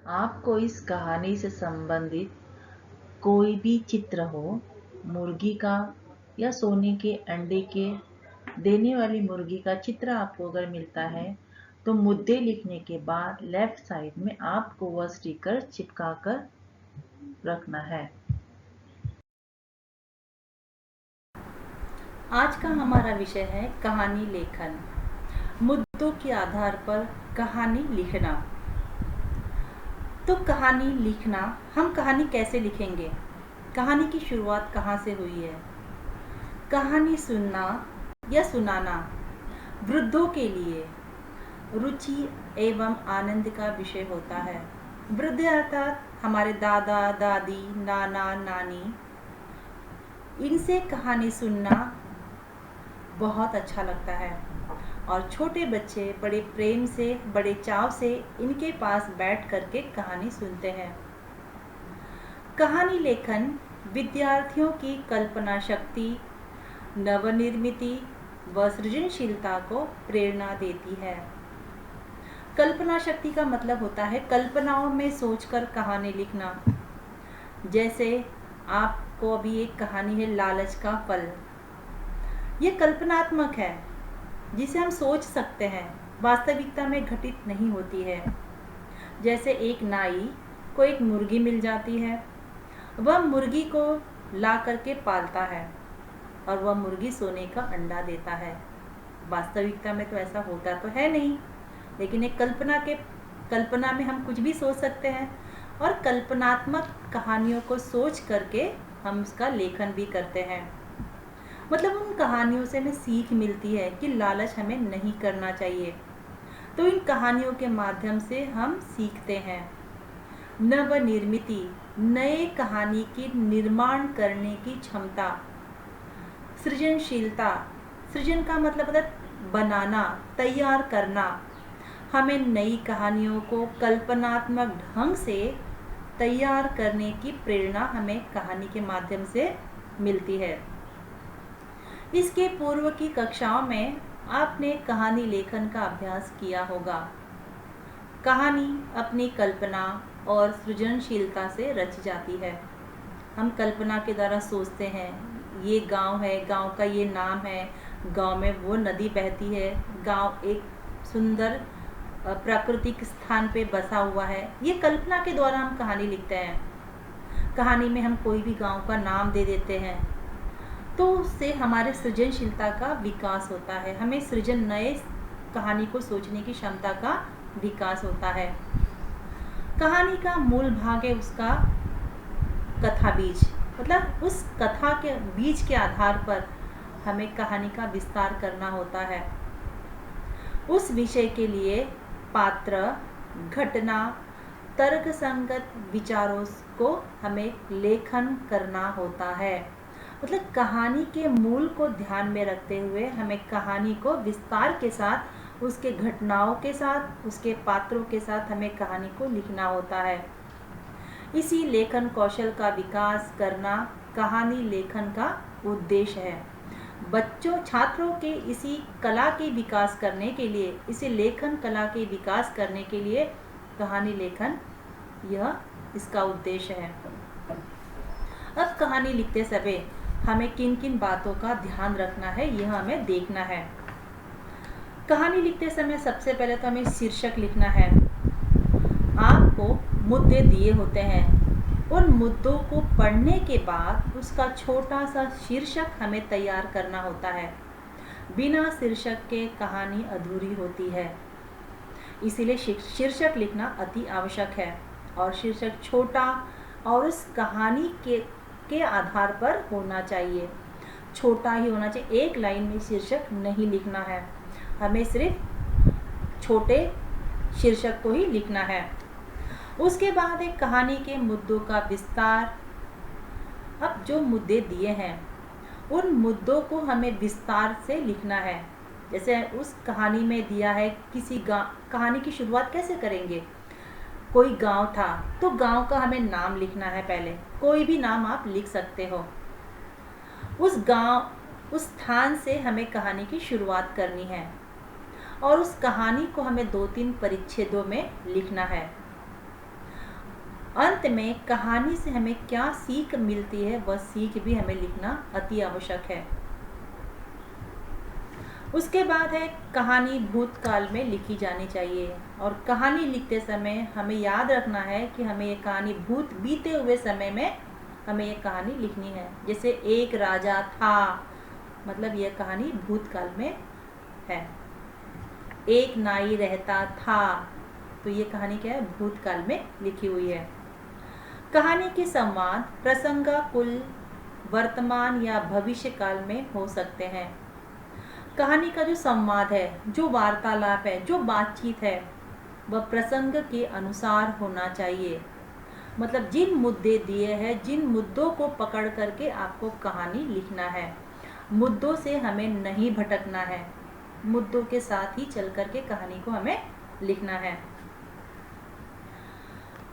आपको इस कहानी से संबंधित कोई भी चित्र हो, मुर्गी का या सोने के अंडे के देने वाली मुर्गी का चित्र आपको अगर मिलता है, तो मुद्दे लिखने के बाद लेफ्ट साइड में आपको वह स्टिकर चिपका कर रखना है। आज का हमारा विषय है कहानी लेखन। मुद्दों के आधार पर कहानी लिखना। तो कहानी लिखना, हम कहानी कैसे लिखेंगे? कहानी की शुरुआत कहाँ से हुई है? कहानी सुनना या सुनाना वृद्धों के लिए रुचि एवं आनंद का विषय होता है। वृद्ध अर्थात हमारे दादा दादी, नाना नानी, इनसे कहानी सुनना बहुत अच्छा लगता है और छोटे बच्चे बड़े प्रेम से, बड़े चाव से इनके पास बैठ करके कहानी सुनते हैं। कहानी लेखन विद्यार्थियों की कल्पना शक्ति, नवनिर्मिति व सृजनशीलता को प्रेरणा देती है। कल्पना शक्ति का मतलब होता है कल्पनाओं में सोचकर कहानी लिखना। जैसे आपको अभी एक कहानी है लालच का फल। ये कल्पनात्मक है, जिसे हम सोच सकते हैं, वास्तविकता में घटित नहीं होती है। जैसे एक नाई को एक मुर्गी मिल जाती है, वह मुर्गी को ला करके पालता है और वह मुर्गी सोने का अंडा देता है। वास्तविकता में तो ऐसा होता तो है नहीं, लेकिन एक कल्पना में हम कुछ भी सोच सकते हैं और कल्पनात्मक कहानियों को सोच करके हम उसका लेखन भी करते हैं। मतलब उन कहानियों से हमें सीख मिलती है कि लालच हमें नहीं करना चाहिए। तो इन कहानियों के माध्यम से हम सीखते हैं। नवनिर्मिति, नए कहानी की निर्माण करने की क्षमता। सृजनशीलता, सृजन का मतलब होता है बनाना, तैयार करना। हमें नई कहानियों को कल्पनात्मक ढंग से तैयार करने की प्रेरणा हमें कहानी के माध्यम से मिलती है। इसके पूर्व की कक्षाओं में आपने कहानी लेखन का अभ्यास किया होगा। कहानी अपनी कल्पना और सृजनशीलता से रच जाती है। हम कल्पना के द्वारा सोचते हैं, ये गांव है, गांव का ये नाम है, गांव में वो नदी बहती है, गांव एक सुंदर प्राकृतिक स्थान पे बसा हुआ है। ये कल्पना के द्वारा हम कहानी लिखते हैं। कहानी में हम कोई भी गांव का नाम दे देते हैं, तो उससे हमारे सृजनशीलता का विकास होता है। हमें सृजन, नए कहानी को सोचने की क्षमता का विकास होता है। कहानी का मूल भाग है उसका कथा बीज, मतलब उस कथा के बीज के आधार पर हमें कहानी का विस्तार करना होता है। उस विषय के लिए पात्र, घटना, तर्क संगत विचारों को हमें लेखन करना होता है। मतलब कहानी के मूल को ध्यान में रखते हुए हमें कहानी को विस्तार के साथ, उसके घटनाओं के साथ, उसके पात्रों के साथ हमें कहानी को लिखना होता है। इसी लेखन कौशल का विकास करना कहानी लेखन का उद्देश्य है। बच्चों, छात्रों के इसी कला के विकास करने के लिए, इसी लेखन कला के विकास करने के लिए कहानी लेखन, यह इसका उद्देश्य है। अब कहानी लिखते समय हमें किन किन बातों का ध्यान रखना है, यह हमें देखना है। कहानी लिखते समय सबसे पहले तो हमें शीर्षक लिखना है। आपको मुद्दे दिए होते हैं, उन मुद्दों को पढ़ने के बाद उसका छोटा सा शीर्षक हमें तैयार करना होता है। बिना शीर्षक के कहानी अधूरी होती है, इसीलिए शीर्षक लिखना अति आवश्यक है। और शीर्षक छोटा और उस कहानी के आधार पर होना चाहिए, छोटा ही होना चाहिए। एक लाइन में शीर्षक नहीं लिखना है, हमें सिर्फ छोटे शीर्षक को ही लिखना है। उसके बाद एक कहानी के मुद्दों का विस्तार। अब जो मुद्दे दिए हैं, उन मुद्दों को हमें विस्तार से लिखना है। जैसे उस कहानी में दिया है, कहानी की शुरुआत कैसे करेंगे? कोई गांव था, तो गांव का हमें नाम लिखना है। पहले कोई भी नाम आप लिख सकते हो। उस गांव, उस स्थान से हमें कहानी की शुरुआत करनी है और उस कहानी को हमें 2-3 परिच्छेदों में लिखना है। अंत में कहानी से हमें क्या सीख मिलती है, वह सीख भी हमें लिखना अति आवश्यक है। उसके बाद है कहानी भूतकाल में लिखी जानी चाहिए, और कहानी लिखते समय हमें याद रखना है कि हमें ये कहानी बीते हुए समय में हमें ये कहानी लिखनी है। जैसे एक राजा था, मतलब यह कहानी भूतकाल में है। एक नाई रहता था, तो ये कहानी क्या है, भूतकाल में लिखी हुई है। कहानी के संवाद प्रसंगाकुल वर्तमान या भविष्य काल में हो सकते हैं। कहानी का जो संवाद है, जो वार्तालाप है, जो बातचीत है, वह प्रसंग के अनुसार होना चाहिए। मतलब जिन मुद्दे दिए हैं, जिन मुद्दों को पकड़ करके आपको कहानी लिखना है, मुद्दों से हमें नहीं भटकना है, मुद्दों के साथ ही चल करके कहानी को हमें लिखना है।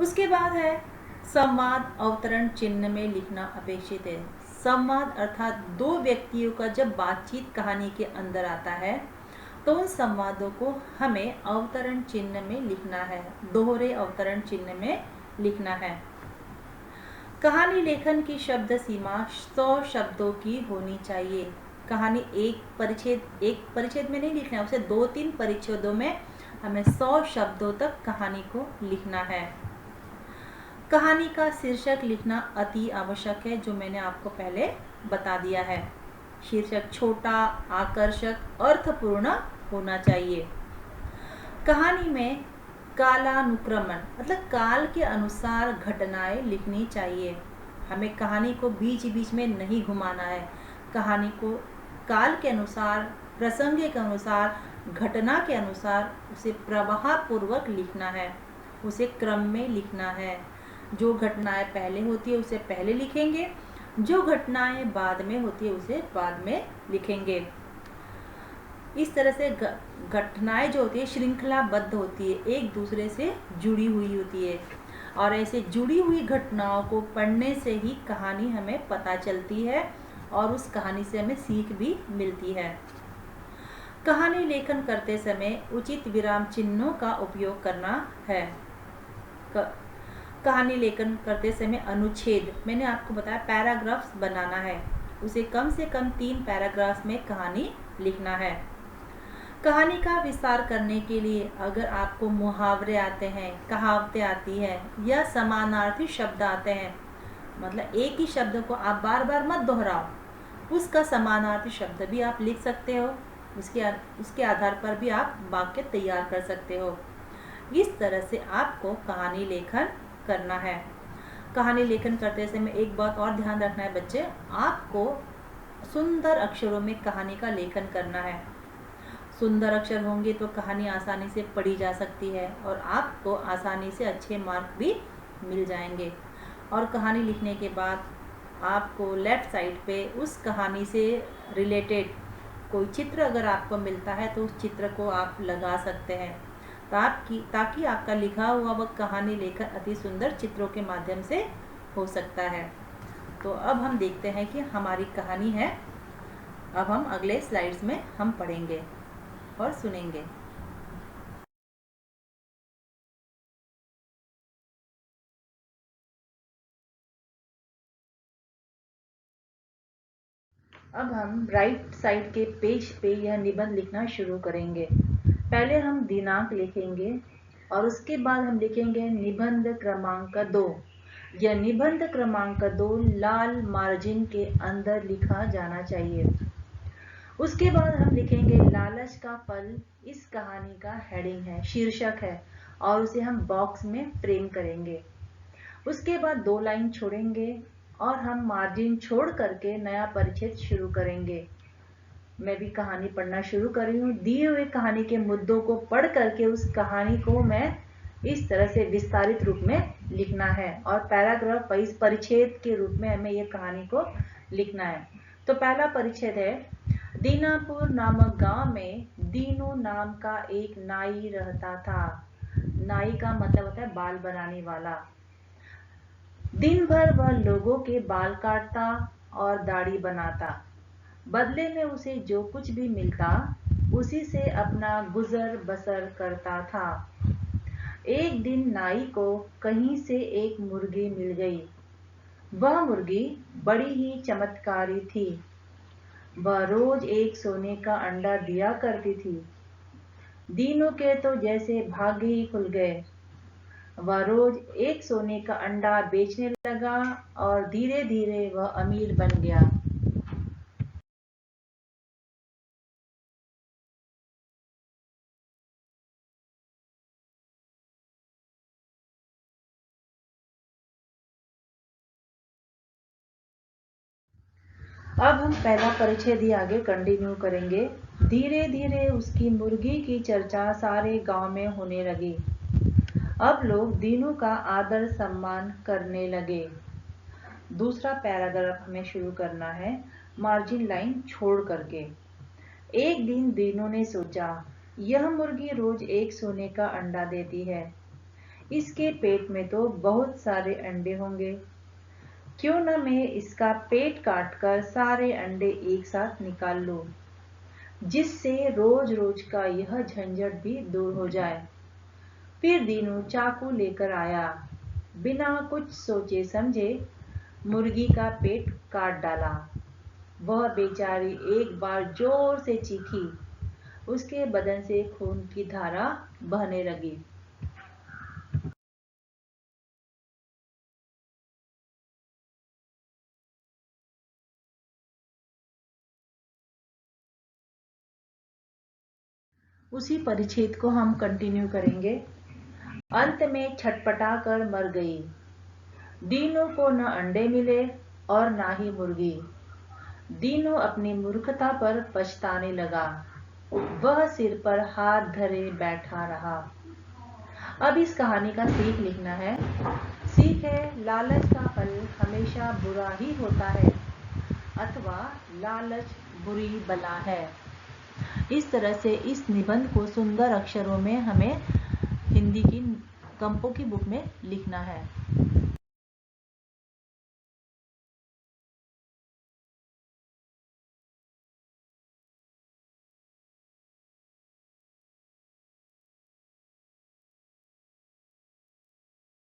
उसके बाद है संवाद अवतरण चिन्ह में लिखना अपेक्षित है। संवाद अर्थात दो व्यक्तियों का जब बातचीत कहानी के अंदर आता है, तो उन संवादों को हमें अवतरण चिन्ह में लिखना है, दोहरे अवतरण चिन्ह में लिखना है। कहानी लेखन की शब्द सीमा 100 शब्दों की होनी चाहिए। कहानी एक परिच्छेद में नहीं लिखना है, उसे 2-3 परिच्छेदों में हमें 100 शब्दों तक कहानी को लिखना है। कहानी का शीर्षक लिखना अति आवश्यक है, जो मैंने आपको पहले बता दिया है। शीर्षक छोटा, आकर्षक, अर्थपूर्ण होना चाहिए। कहानी में कालानुक्रमण मतलब काल के अनुसार घटनाएं लिखनी चाहिए। हमें कहानी को बीच बीच में नहीं घुमाना है। कहानी को काल के अनुसार, प्रसंग के अनुसार, घटना के अनुसार उसे प्रवाह पूर्वक लिखना है, उसे क्रम में लिखना है। जो घटनाएं पहले होती है उसे पहले लिखेंगे, जो घटनाएं बाद में होती है उसे बाद में लिखेंगे। इस तरह से घटनाएं जो होती है श्रृंखलाबद्ध होती है, एक दूसरे से जुड़ी हुई होती है, और ऐसे जुड़ी हुई घटनाओं को पढ़ने से ही कहानी हमें पता चलती है और उस कहानी से हमें सीख भी मिलती है। कहानी लेखन करते समय उचित विराम चिन्हों का उपयोग करना है। कहानी लेखन करते समय अनुच्छेद, मैंने आपको बताया पैराग्राफ्स बनाना है, उसे कम से कम 3 पैराग्राफ्स में कहानी लिखना है। कहानी का विस्तार करने के लिए अगर आपको मुहावरे आते हैं, कहावतें आती है या समानार्थी शब्द आते हैं, मतलब एक ही शब्द को आप बार बार मत दोहराओ, उसका समानार्थी शब्द भी आप लिख सकते हो, उसके आधार पर भी आप वाक्य तैयार कर सकते हो। इस तरह से आपको कहानी लेखन करना है। कहानी लेखन करते समय एक बात और ध्यान रखना है बच्चे, आपको सुंदर अक्षरों में कहानी का लेखन करना है। सुंदर अक्षर होंगे तो कहानी आसानी से पढ़ी जा सकती है और आपको आसानी से अच्छे मार्क भी मिल जाएंगे। और कहानी लिखने के बाद आपको लेफ्ट साइड पे उस कहानी से रिलेटेड कोई चित्र अगर आपको मिलता है तो उस चित्र को आप लगा सकते हैं, ताकि आपका लिखा हुआ वह कहानी लेखन अति सुंदर चित्रों के माध्यम से हो सकता है। तो अब हम देखते हैं कि हमारी कहानी है, अब हम अगले स्लाइड्स में हम पढ़ेंगे और सुनेंगे। अब हम राइट साइड के पेज पे यह निबंध लिखना शुरू करेंगे। पहले हम दिनांक लिखेंगे और उसके बाद हम लिखेंगे निबंध क्रमांक 2। यह निबंध क्रमांक 2 लाल मार्जिन के अंदर लिखा जाना चाहिए। उसके बाद हम लिखेंगे लालच का फल इस कहानी का हेडिंग है, शीर्षक है, और उसे हम बॉक्स में फ्रेम करेंगे। उसके बाद 2 लाइन छोड़ेंगे और हम मार्जिन छोड़ करके नया परिच्छेद शुरू करेंगे। मैं भी कहानी पढ़ना शुरू कर रही हूँ। दिए हुए कहानी के मुद्दों को पढ़ करके उस कहानी को मैं इस तरह से विस्तारित रूप में लिखना है और पैराग्राफ वाइज परिच्छेद के रूप में हमें यह कहानी को लिखना है। तो पहला परिच्छेद है, दीनापुर नामक गांव में दीनू नाम का एक नाई रहता था। नाई का मतलब होता है बाल बनाने वाला। दिन भर वह लोगों के बाल काटता और दाढ़ी बनाता। बदले में उसे जो कुछ भी मिलता उसी से अपना गुजर बसर करता था। एक दिन नाई को कहीं से एक मुर्गी मिल गई। वह मुर्गी बड़ी ही चमत्कारी थी। वह रोज एक सोने का अंडा दिया करती थी। दीनू के तो जैसे भाग्य ही खुल गए। वह रोज एक सोने का अंडा बेचने लगा और धीरे धीरे वह अमीर बन गया। अब हम पहला परिच्छेद ही आगे कंटिन्यू करेंगे। धीरे धीरे उसकी मुर्गी की चर्चा सारे गांव में होने लगी। अब लोग दीनू का आदर सम्मान करने लगे। दूसरा पैराग्राफ हमें शुरू करना है मार्जिन लाइन छोड़ करके। एक दिन दीनू ने सोचा, यह मुर्गी रोज एक सोने का अंडा देती है। इसके पेट में तो बहुत सारे अंडे होंगे। क्यों न मैं इसका पेट काटकर सारे अंडे एक साथ निकाल लूं, जिससे रोज रोज का यह झंझट भी दूर हो जाए। फिर दीनू चाकू लेकर आया। बिना कुछ सोचे समझे मुर्गी का पेट काट डाला। वह बेचारी एक बार जोर से चीखी। उसके बदन से खून की धारा बहने लगी। उसी परिच्छेद को हम कंटिन्यू करेंगे। अंत में छटपटा कर मर गई। दीनू को न अंडे मिले और ना ही मुर्गी। दीनू अपनी मूर्खता पर पछताने लगा। वह सिर पर हाथ धरे बैठा रहा। अब इस कहानी का सीख लिखना है। सीख है, लालच का फल हमेशा बुरा ही होता है, अथवा लालच बुरी बला है। इस तरह से इस निबंध को सुंदर अक्षरों में हमें हिंदी की कंपो की बुक में लिखना है।